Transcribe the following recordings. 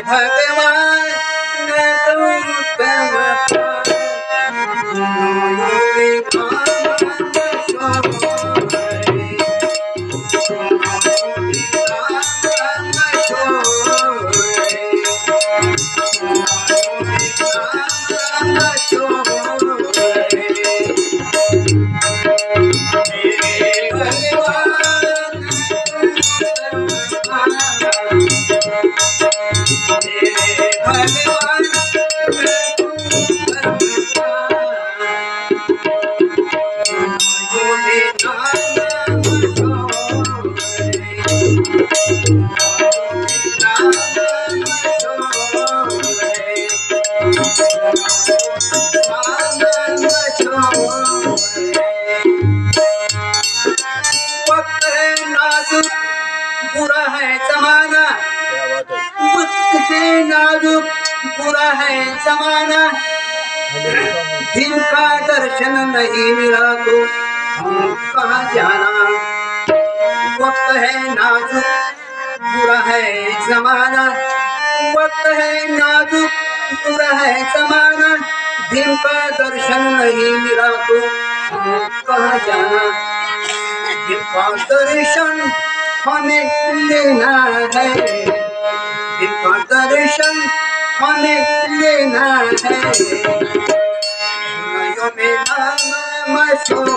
भगवान गौतम बुरा है जमाना, वक्त है नाजुक, बुरा है जमाना। दिन का दर्शन नहीं मिला तो हम कहाँ जाना। वक्त है नाजुक, बुरा है जमाना, वक्त है नाजुक, बुरा है जमाना। दिन का दर्शन नहीं मिला तो हम कहाँ जाना। दिन का दर्शन हमें लेना है, दिन का दर्शन हमें लेना है। दुनिया में नाम मशहूर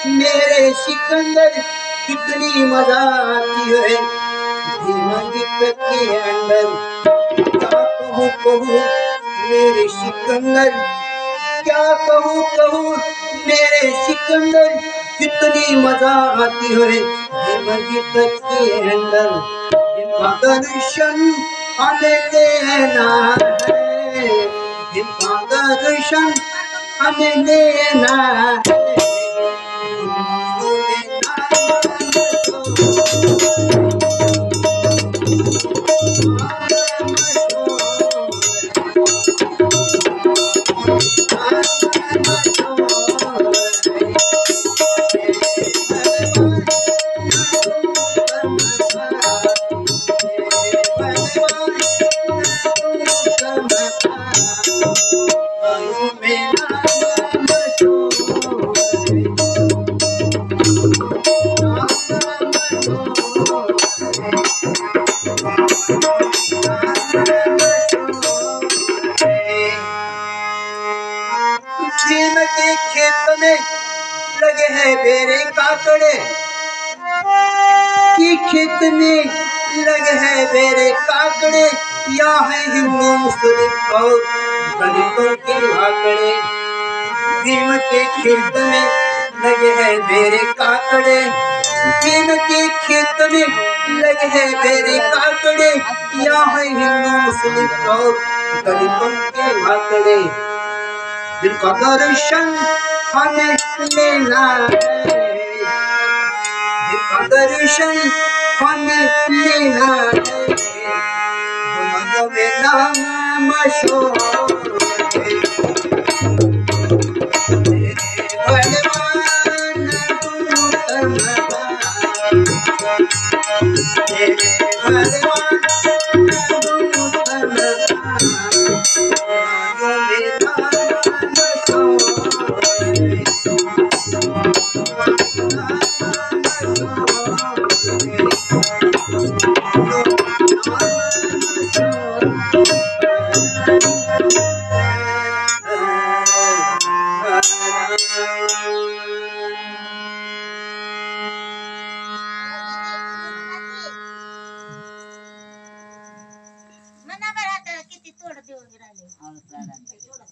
मेरे सिकंदर कितनी मजा आती है गीत के अंदर। क्या कहूँ मेरे सिकंदर, क्या कहूँ मेरे सिकंदर कितनी मजा आती है गीत के अंदर। जिनका दर्शन हमें लेना है, जिनका दर्शन हमें लेना है। के खेत में लगे हैं मेरे काकड़े, कि खेत में लगे हैं मेरे काकड़े। या है हिंदू मुस्लिम और दलितों के आंकड़े। भीम के खेत में लगे हैं मेरे काकड़े, भीम के खेत में लगे हैं मेरे काकड़े। या है हिंदू मुस्लिम और दलितों के आंकड़े। जिनका दर्शन हमें लेना है, जिनका दर्शन हमें लेना है। दुनिया में नाम मशहूर भगवान गौतम भगवान मना बरं आता किती तोड देऊन राहिले.